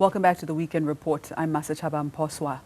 Welcome back to the Weekend Report. I'm Masachaba Mposwa.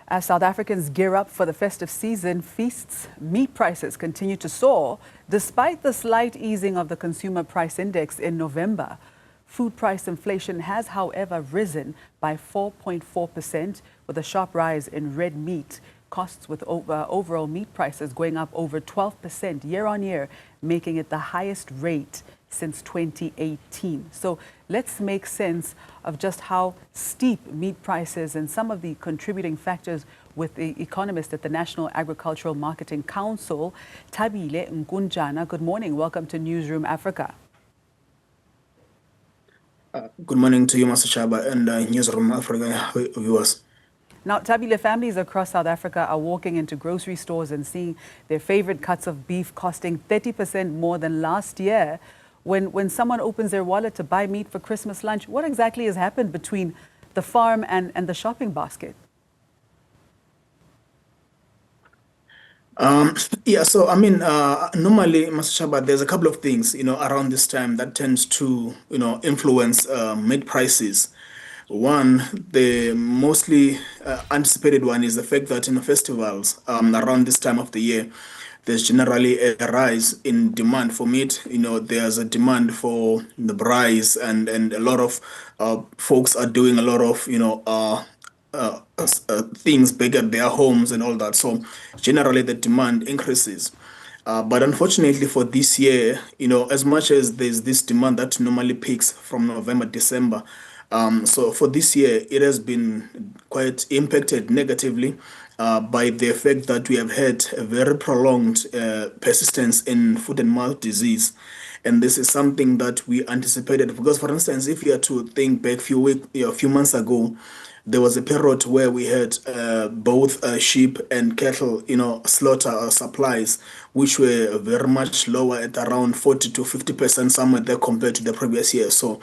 As South Africans gear up for the festive season feasts, meat prices continue to soar despite the slight easing of the consumer price index in November. Food price inflation has, however, risen by 4.4%, with a sharp rise in red meat. Costs with overall meat prices going up over 12% year on year, making it the highest rate since 2018. So let's make sense of just how steep meat prices and some of the contributing factors with the Economist at the National Agricultural Marketing Council. Thabile Nkunjana, good morning. Welcome to Newzroom Afrika. Good morning to you, Master Chaba, and Newzroom Afrika viewers. Now, Thabile, families across South Africa are walking into grocery stores and seeing their favorite cuts of beef costing 30% more than last year. When someone opens their wallet to buy meat for Christmas lunch, what exactly has happened between the farm and the shopping basket? Normally, Master Chaba, there's a couple of things, around this time that tends to, influence meat prices. One, the mostly anticipated one is the fact that in festivals around this time of the year, there's generally a rise in demand for meat. There's a demand for the braais, and a lot of folks are doing a lot of, things big at their homes and all that. So generally the demand increases. But unfortunately for this year, as much as there's this demand that normally peaks from November, December, so for this year, it has been quite impacted negatively by the fact that we have had a very prolonged persistence in foot and mouth disease. And this is something that we anticipated because, for instance, if you are to think back a few months ago, there was a period where we had both sheep and cattle, slaughter supplies, which were very much lower at around 40 to 50% somewhere there compared to the previous year. So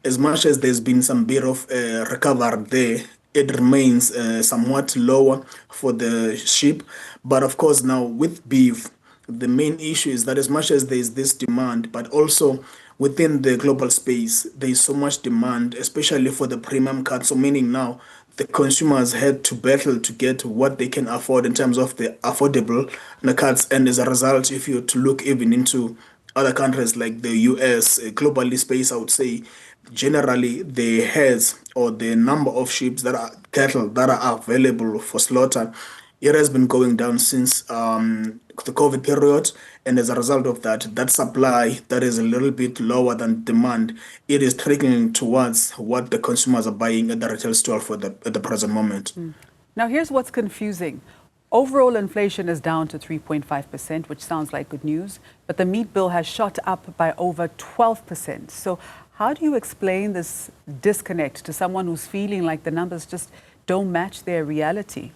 as much as there's been some bit of recovery there, it remains somewhat lower for the sheep. But of course, now with beef, the main issue is that as much as there's this demand, but also within the global space, there's so much demand, especially for the premium cuts. So meaning now the consumers had to battle to get what they can afford in terms of the affordable cuts. And as a result, if you to look even into other countries like the US, globally space, I would say, generally the heads or the number of sheep that are cattle that are available for slaughter, it has been going down since the COVID period. And as a result of that, that supply that is a little bit lower than demand, it is trickling towards what the consumers are buying at the retail store at the present moment. Now, here's what's confusing. Overall inflation is down to 3.5%, which sounds like good news, but the meat bill has shot up by over 12%. So how do you explain this disconnect to someone who's feeling like the numbers just don't match their reality?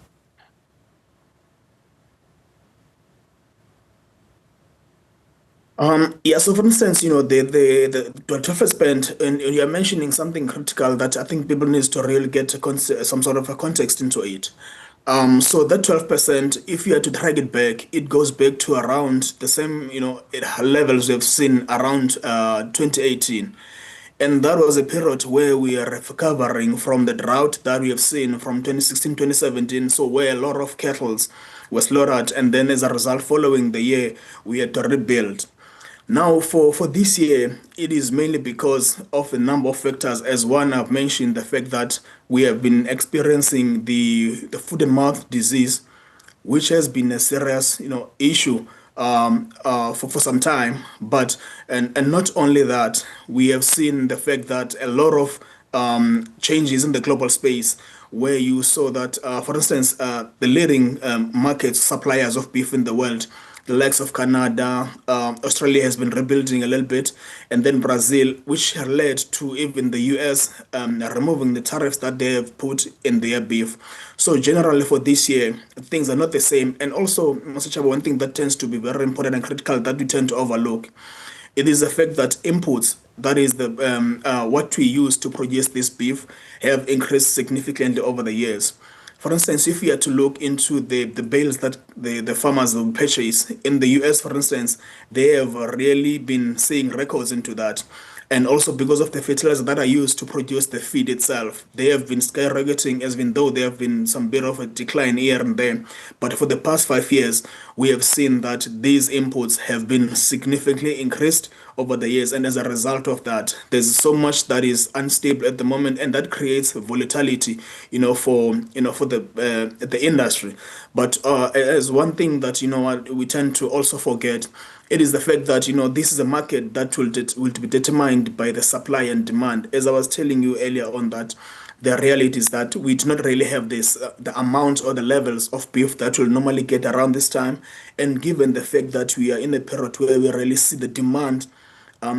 So for instance, the 12%, and you're mentioning something critical that I think people need to really get some sort of a context into it. So that 12%, if you had to drag it back, it goes back to around the same, levels we've seen around 2018. And that was a period where we are recovering from the drought that we have seen from 2016, 2017. So where a lot of cattle were slaughtered, and then as a result, following the year, we had to rebuild. Now, for this year, it is mainly because of a number of factors. As one, I've mentioned the fact that we have been experiencing the foot and mouth disease, which has been a serious, issue for some time. But and not only that, we have seen the fact that a lot of changes in the global space, where you saw that, for instance, the leading market suppliers of beef in the world, the likes of Canada, Australia has been rebuilding a little bit, and then Brazil, which led to even the US removing the tariffs that they have put in their beef. So generally for this year, things are not the same. And also, Mr. Chaba, one thing that tends to be very important and critical that we tend to overlook, it is the fact that inputs, that is the what we use to produce this beef, have increased significantly over the years. For instance, if we are to look into the bales that the farmers will purchase in the US, for instance, they have really been seeing records into that. And also because of the fertilizers that are used to produce the feed itself, they have been skyrocketing, as even though there have been some bit of a decline here and there. But for the past 5 years, we have seen that these inputs have been significantly increased over the years. And as a result of that, there's so much that is unstable at the moment, and that creates volatility, for the industry. But as one thing that we tend to also forget, it is the fact that this is a market that will be determined by the supply and demand. As I was telling you earlier on, that the reality is that we do not really have this the amount or the levels of beef that we'll normally get around this time, and given the fact that we are in a period where we really see the demand.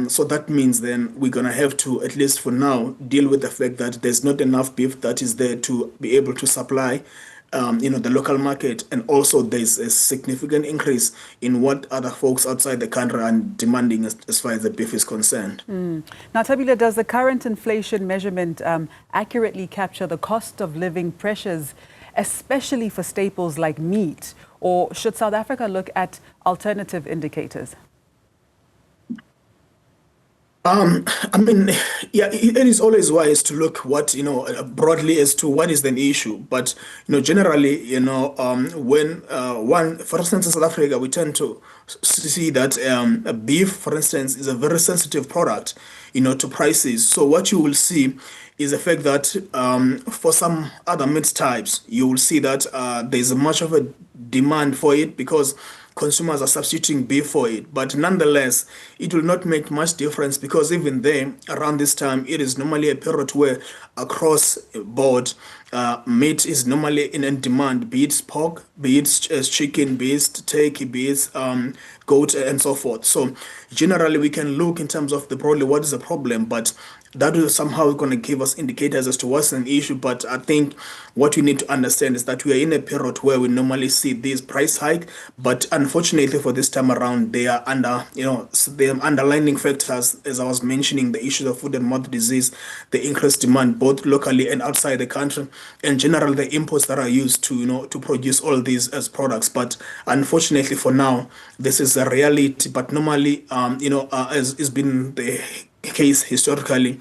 So that means then we're going to have to, at least for now, deal with the fact that there's not enough beef that is there to be able to supply the local market. And also there's a significant increase in what other folks outside the country are demanding as far as the beef is concerned. Now, Thabile, does the current inflation measurement accurately capture the cost of living pressures, especially for staples like meat? Or should South Africa look at alternative indicators? I mean, yeah, it is always wise to look broadly as to what is the issue. But, generally, when for instance, in South Africa, we tend to see that beef, for instance, is a very sensitive product, to prices. So what you will see is the fact that for some other meat types, you will see that there's much of a demand for it because consumers are substituting beef for it. But nonetheless, it will not make much difference because even there, around this time, it is normally a period where across board, meat is normally in demand, be it pork, be it chicken, be it turkey, be it goat, and so forth. So generally, we can look in terms of the broadly what is the problem, but that is somehow going to give us indicators as to what's an issue. But I think what we need to understand is that we are in a period where we normally see this price hike, but unfortunately for this time around, they are the underlying factors, as I was mentioning, the issues of food and mouth disease, the increased demand both locally and outside the country, and generally the imports that are used to produce all these as products. But unfortunately for now, this is a reality. But normally, as has been the case historically,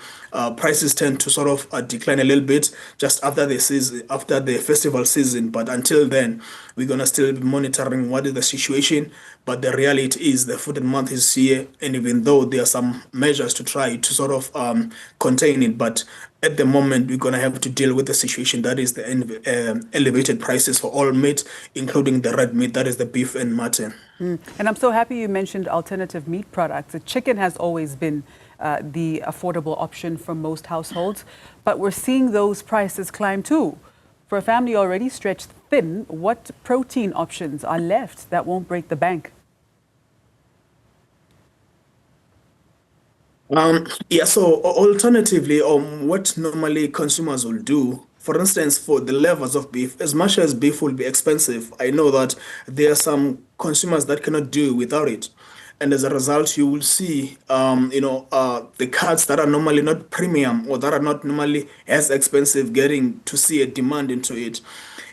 prices tend to sort of decline a little bit just after the season, after the festival season. But until then, we're gonna still be monitoring what is the situation. But the reality is the food and mouth is here, and even though there are some measures to try to sort of contain it, but at the moment we're gonna have to deal with the situation that is the elevated prices for all meat, including the red meat, that is the beef and mutton. And I'm so happy you mentioned alternative meat products. The chicken has always been the affordable option for most households, but we're seeing those prices climb too. For a family already stretched thin, what protein options are left that won't break the bank? So alternatively, what normally consumers will do, for instance, for the levels of beef, as much as beef will be expensive, I know that there are some consumers that cannot do without it. And as a result, you will see, the cuts that are normally not premium or that are not normally as expensive getting to see a demand into it.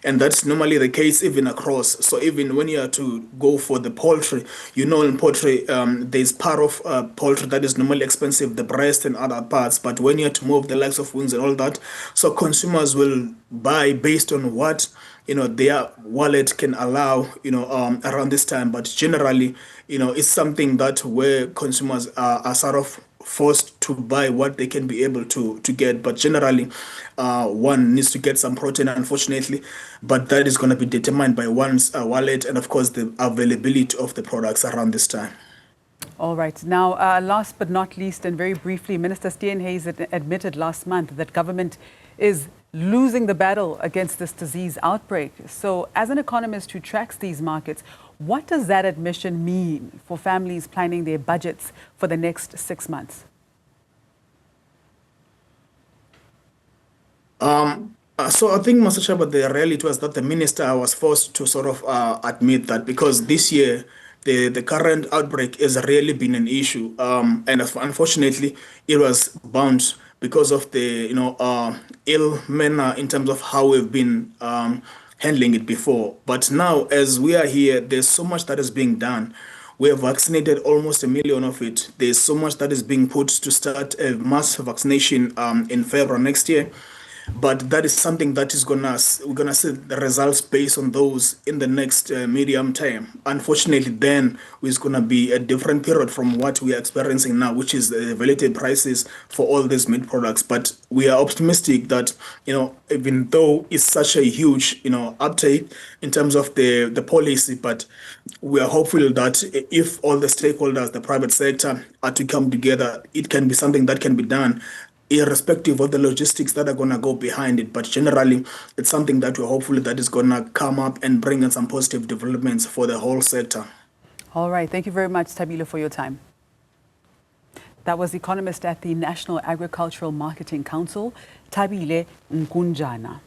And that's normally the case even across. So even when you are to go for the poultry, in poultry, there's part of poultry that is normally expensive, the breast and other parts. But when you are to move the likes of wings and all that, so consumers will buy based on what their wallet can allow around this time. But generally, it's something that where consumers are sort of forced to buy what they can be able to get. But generally, one needs to get some protein, unfortunately, but that is going to be determined by one's wallet and of course the availability of the products around this time. All right. Now, last but not least, and very briefly, Minister Steenhuisen admitted last month that government is losing the battle against this disease outbreak. So as an economist who tracks these markets, what does that admission mean for families planning their budgets for the next 6 months? So I think, Mr. Chaba, the reality was that the minister was forced to sort of admit that because this year the current outbreak has really been an issue, and unfortunately it was bound because of the ill manner in terms of how we've been handling it before. But now, as we are here, there's so much that is being done. We have vaccinated almost 1 million of it. There's so much that is being put to start a mass vaccination in February next year. But that is something that is we're gonna see the results based on those in the next medium term. Unfortunately, then it's gonna be a different period from what we are experiencing now, which is elevated prices for all these meat products. But we are optimistic that, even though it's such a huge, uptake in terms of the policy, but we are hopeful that if all the stakeholders, the private sector, are to come together, it can be something that can be done, irrespective of the logistics that are going to go behind it. But generally, it's something that we're hopeful that is going to come up and bring in some positive developments for the whole sector. All right. Thank you very much, Thabile, for your time. That was Economist at the National Agricultural Marketing Council, Thabile Nkunjana.